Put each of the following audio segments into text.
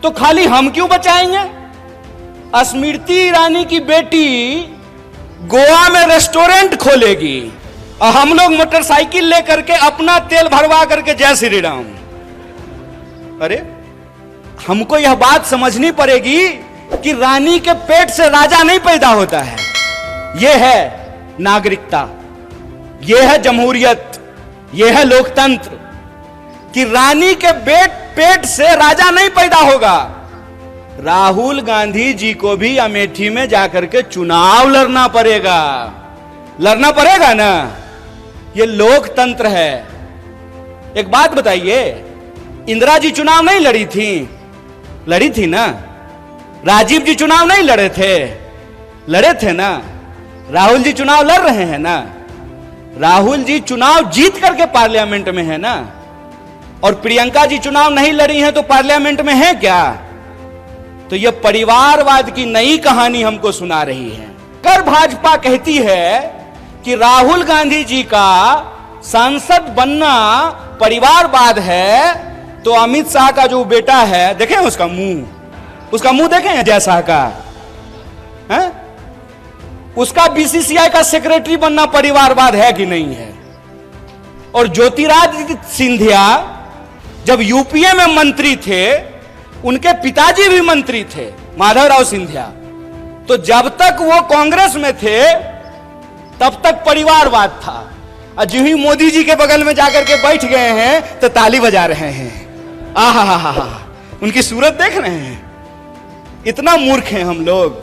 तो खाली हम क्यों बचाएंगे? स्मृति ईरानी की बेटी गोवा में रेस्टोरेंट खोलेगी और हम लोग मोटरसाइकिल लेकर के अपना तेल भरवा करके जय श्री राम। अरे हमको यह बात समझनी पड़ेगी कि रानी के पेट से राजा नहीं पैदा होता है। यह है नागरिकता, यह है जमहूरियत, यह है लोकतंत्र कि रानी के पेट से राजा नहीं पैदा होगा। राहुल गांधी जी को भी अमेठी में जाकर के चुनाव लड़ना पड़ेगा ना। यह लोकतंत्र है। एक बात बताइए, इंदिरा जी चुनाव नहीं लड़ी थी ना? राजीव जी चुनाव नहीं लड़े थे ना? राहुल जी चुनाव लड़ रहे हैं ना? राहुल जी चुनाव जीत करके पार्लियामेंट में है ना? और प्रियंका जी चुनाव नहीं लड़ी हैं तो पार्लियामेंट में है क्या? तो यह परिवारवाद की नई कहानी हमको सुना रही है। अगर भाजपा कहती है कि राहुल गांधी जी का सांसद बनना परिवारवाद है, तो अमित शाह का जो बेटा है, देखें उसका मुंह देखें जय शाह का है? उसका बीसीसीआई का सेक्रेटरी बनना परिवारवाद है कि नहीं है? और ज्योतिरादित्य सिंधिया जब यूपीए में मंत्री थे, उनके पिताजी भी मंत्री थे, माधवराव सिंधिया। तो जब तक वो कांग्रेस में थे तब तक परिवारवाद था, और जो ही मोदी जी के बगल में जाकर के बैठ गए हैं तो ताली बजा रहे हैं। आहा, उनकी सूरत देख रहे हैं। इतना मूर्ख हैं हम लोग,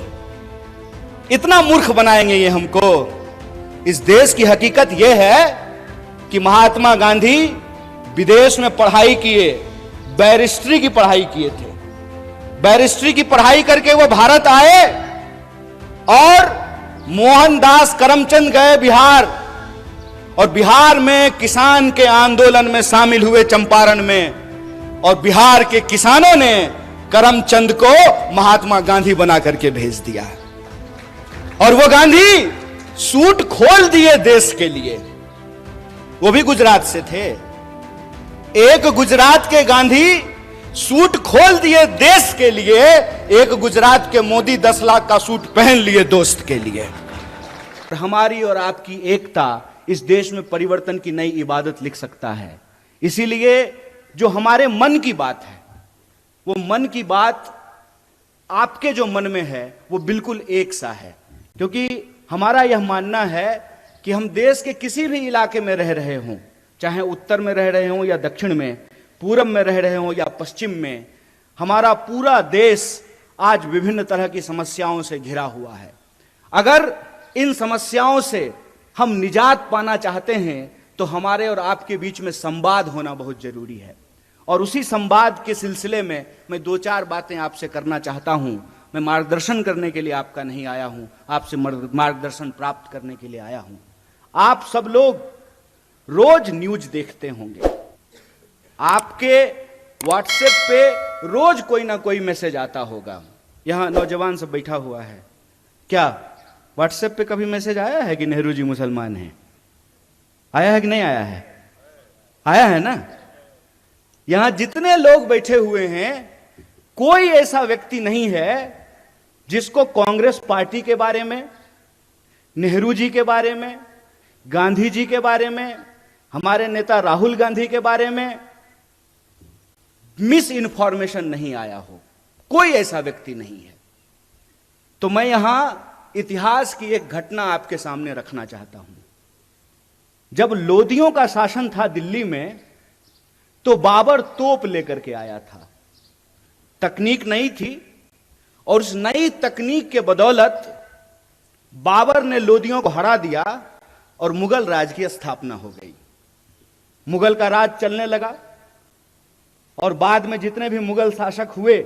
इतना मूर्ख बनाएंगे ये हमको। इस देश की हकीकत यह है कि महात्मा गांधी विदेश में पढ़ाई किए, बैरिस्ट्री की पढ़ाई किए थे। बैरिस्ट्री की पढ़ाई करके वो भारत आए और मोहनदास करमचंद गए बिहार, और बिहार में किसान के आंदोलन में शामिल हुए चंपारण में, और बिहार के किसानों ने करमचंद को महात्मा गांधी बना करके भेज दिया। और वो गांधी सूट खोल दिए देश के लिए। वो भी गुजरात से थे। एक गुजरात के गांधी सूट खोल दिए देश के लिए, एक गुजरात के मोदी 10 लाख का सूट पहन लिए दोस्त के लिए। हमारी और आपकी एकता इस देश में परिवर्तन की नई इबादत लिख सकता है। इसीलिए जो हमारे मन की बात है, वो मन की बात आपके जो मन में है वो बिल्कुल एक सा है। क्योंकि हमारा यह मानना है कि हम देश के किसी भी इलाके में रह रहे हों, चाहे उत्तर में रह रहे हों या दक्षिण में, पूरब में रह रहे हों या पश्चिम में, हमारा पूरा देश आज विभिन्न तरह की समस्याओं से घिरा हुआ है। अगर इन समस्याओं से हम निजात पाना चाहते हैं तो हमारे और आपके बीच में संवाद होना बहुत जरूरी है। और उसी संवाद के सिलसिले में मैं 2-4 बातें आपसे करना चाहता हूं। मैं मार्गदर्शन करने के लिए आपका नहीं आया हूं, आपसे मार्गदर्शन प्राप्त करने के लिए आया हूं। आप सब लोग रोज न्यूज देखते होंगे, आपके व्हाट्सएप पे रोज कोई ना कोई मैसेज आता होगा। यहां नौजवान सब बैठा हुआ है, क्या व्हाट्सएप पे कभी मैसेज आया है कि नेहरू जी मुसलमान हैं? आया है कि नहीं आया है? आया है ना? यहां जितने लोग बैठे हुए हैं, कोई ऐसा व्यक्ति नहीं है जिसको कांग्रेस पार्टी के बारे में, नेहरू जी के बारे में, गांधी जी के बारे में, हमारे नेता राहुल गांधी के बारे में मिस इन्फॉर्मेशन नहीं आया हो। कोई ऐसा व्यक्ति नहीं है। तो मैं यहां इतिहास की एक घटना आपके सामने रखना चाहता हूं। जब लोदियों का शासन था दिल्ली में, तो बाबर तोप लेकर के आया था। तकनीक नई थी, और उस नई तकनीक के बदौलत बाबर ने लोदियों को हरा दिया और मुगल राज की स्थापना हो गई। मुगल का राज चलने लगा, और बाद में जितने भी मुगल शासक हुए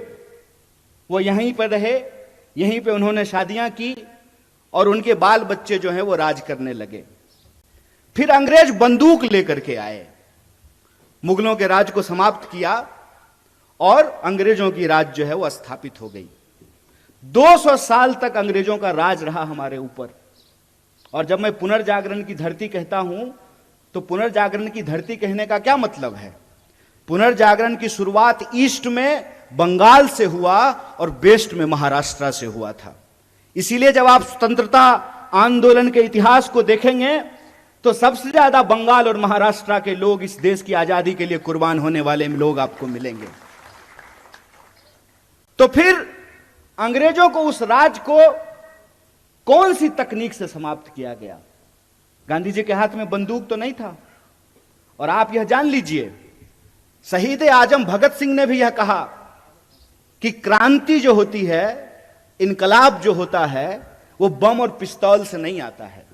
वो यहीं पर रहे, यहीं पे उन्होंने शादियां की, और उनके बाल बच्चे जो हैं वो राज करने लगे। फिर अंग्रेज बंदूक लेकर के आए, मुगलों के राज को समाप्त किया, और अंग्रेजों की राज जो है वो स्थापित हो गई। 200 साल तक अंग्रेजों का राज रहा हमारे ऊपर। और जब मैं पुनर्जागरण की धरती कहता हूं, तो पुनर्जागरण की धरती कहने का क्या मतलब है? पुनर्जागरण की शुरुआत ईस्ट में बंगाल से हुआ और वेस्ट में महाराष्ट्र से हुआ था। इसीलिए जब आप स्वतंत्रता आंदोलन के इतिहास को देखेंगे तो सबसे ज्यादा बंगाल और महाराष्ट्र के लोग इस देश की आजादी के लिए कुर्बान होने वाले लोग आपको मिलेंगे। तो फिर अंग्रेजों को, उस राज को कौन सी तकनीक से समाप्त किया गया? गांधी जी के हाथ में बंदूक तो नहीं था। और आप यह जान लीजिए, शहीद आजम भगत सिंह ने भी यह कहा कि क्रांति जो होती है, इनकलाब जो होता है, वो बम और पिस्तौल से नहीं आता है।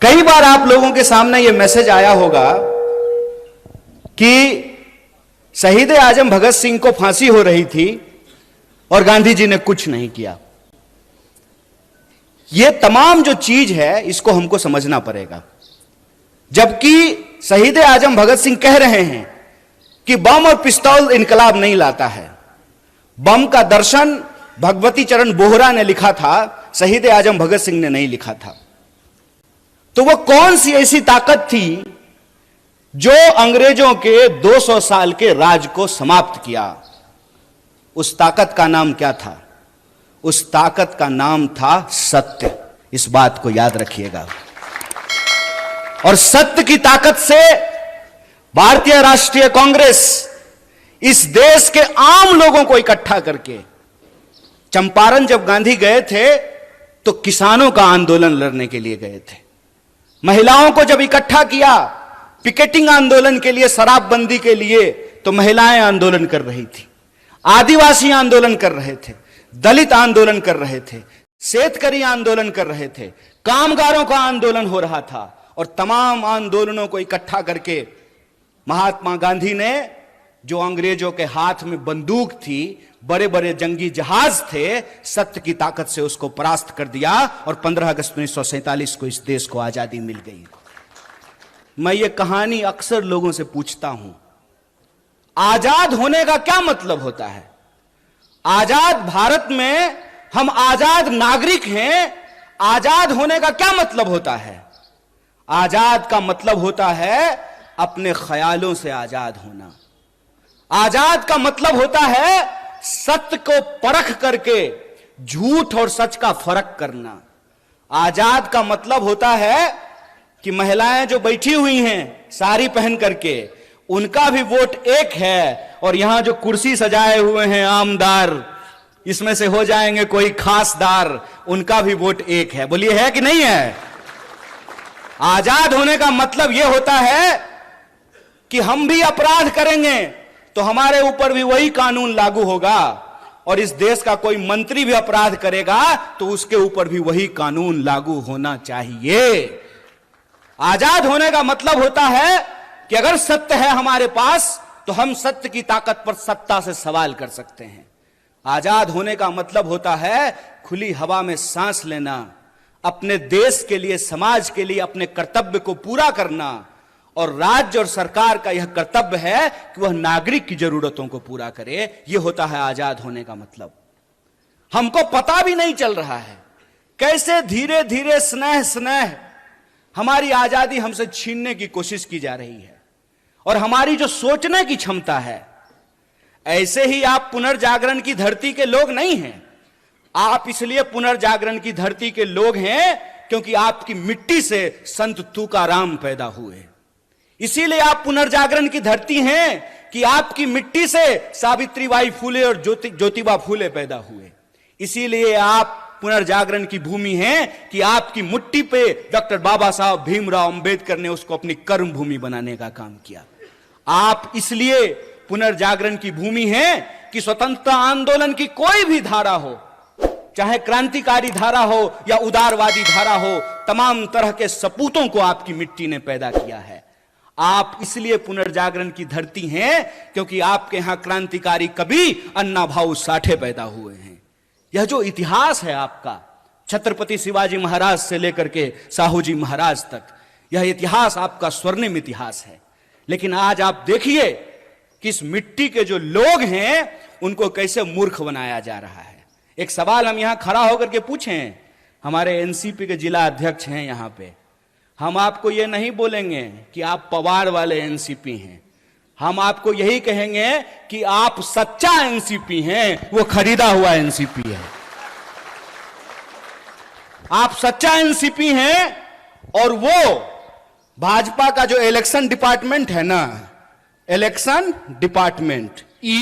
कई बार आप लोगों के सामने यह मैसेज आया होगा कि शहीद आजम भगत सिंह को फांसी हो रही थी और गांधी जी ने कुछ नहीं किया। यह तमाम जो चीज है, इसको हमको समझना पड़ेगा। जबकि शहीद आजम भगत सिंह कह रहे हैं कि बम और पिस्तौल इनकलाब नहीं लाता है। बम का दर्शन भगवती चरण बोहरा ने लिखा था, शहीद आजम भगत सिंह ने नहीं लिखा था। तो वो कौन सी ऐसी ताकत थी जो अंग्रेजों के 200 साल के राज को समाप्त किया? उस ताकत का नाम क्या था? उस ताकत का नाम था सत्य। इस बात को याद रखिएगा। और सत्य की ताकत से भारतीय राष्ट्रीय कांग्रेस इस देश के आम लोगों को इकट्ठा करके, चंपारण जब गांधी गए थे तो किसानों का आंदोलन लड़ने के लिए गए थे। महिलाओं को जब इकट्ठा किया पिकेटिंग आंदोलन के लिए, शराबबंदी के लिए, तो महिलाएं आंदोलन कर रही थी, आदिवासी आंदोलन कर रहे थे, दलित आंदोलन कर रहे थे, शेतकरी आंदोलन कर रहे थे, कामगारों का आंदोलन हो रहा था। और तमाम आंदोलनों को इकट्ठा करके महात्मा गांधी ने, जो अंग्रेजों के हाथ में बंदूक थी, बड़े बड़े जंगी जहाज थे, सत्य की ताकत से उसको परास्त कर दिया और 15 अगस्त 1947 को इस देश को आजादी मिल गई। मैं ये कहानी अक्सर लोगों से पूछता हूं, आजाद होने का क्या मतलब होता है? आजाद भारत में हम आजाद नागरिक हैं। आजाद होने का क्या मतलब होता है? आजाद का मतलब होता है अपने ख्यालों से आजाद होना। आजाद का मतलब होता है सत्य को परख करके झूठ और सच का फर्क करना। आजाद का मतलब होता है कि महिलाएं जो बैठी हुई हैं साड़ी पहन करके, उनका भी वोट एक है। और यहां जो कुर्सी सजाए हुए हैं आमदार, इसमें से हो जाएंगे कोई खासदार, उनका भी वोट एक है। बोलिए है कि नहीं है? आजाद होने का मतलब यह होता है कि हम भी अपराध करेंगे तो हमारे ऊपर भी वही कानून लागू होगा, और इस देश का कोई मंत्री भी अपराध करेगा तो उसके ऊपर भी वही कानून लागू होना चाहिए। आजाद होने का मतलब होता है कि अगर सत्य है हमारे पास तो हम सत्य की ताकत पर सत्ता से सवाल कर सकते हैं। आजाद होने का मतलब होता है खुली हवा में सांस लेना, अपने देश के लिए, समाज के लिए अपने कर्तव्य को पूरा करना। और राज्य और सरकार का यह कर्तव्य है कि वह नागरिक की जरूरतों को पूरा करे। यह होता है आजाद होने का मतलब। हमको पता भी नहीं चल रहा है कैसे धीरे धीरे स्नेह स्नेह हमारी आजादी हमसे छीनने की कोशिश की जा रही है। और हमारी जो सोचने की क्षमता है, ऐसे ही आप पुनर्जागरण की धरती के लोग नहीं हैं। आप इसलिए पुनर्जागरण की धरती के लोग हैं क्योंकि आपकी मिट्टी से संत तुकाराम पैदा हुए। इसीलिए आप पुनर्जागरण की धरती हैं कि आपकी मिट्टी से सावित्रीबाई फूले और ज्योतिबा फूले पैदा हुए। इसीलिए आप पुनर्जागरण की भूमि हैं कि आपकी मिट्टी पे डॉक्टर बाबा साहब भीमराव अंबेडकर ने उसको अपनी कर्म भूमि बनाने का काम किया। आप इसलिए पुनर्जागरण की भूमि है कि स्वतंत्रता आंदोलन की कोई भी धारा हो, चाहे क्रांतिकारी धारा हो या उदारवादी धारा हो, तमाम तरह के सपूतों को आपकी मिट्टी ने पैदा किया है। आप इसलिए पुनर्जागरण की धरती हैं क्योंकि आपके यहां क्रांतिकारी कवि अन्ना भाऊ साठे पैदा हुए हैं। यह जो इतिहास है आपका, छत्रपति शिवाजी महाराज से लेकर के साहू जी महाराज तक, यह इतिहास आपका स्वर्णिम इतिहास है। लेकिन आज आप देखिए कि इस मिट्टी के जो लोग हैं उनको कैसे मूर्ख बनाया जा रहा है। एक सवाल हम यहां खड़ा होकर के पूछें, हमारे एनसीपी के जिला अध्यक्ष हैं यहां पे, हम आपको ये नहीं बोलेंगे कि आप पवार वाले एनसीपी हैं। हम आपको यही कहेंगे कि आप सच्चा एनसीपी हैं, वो खरीदा हुआ एनसीपी है। आप सच्चा एनसीपी हैं और वो भाजपा का जो इलेक्शन डिपार्टमेंट है ना, इलेक्शन डिपार्टमेंट,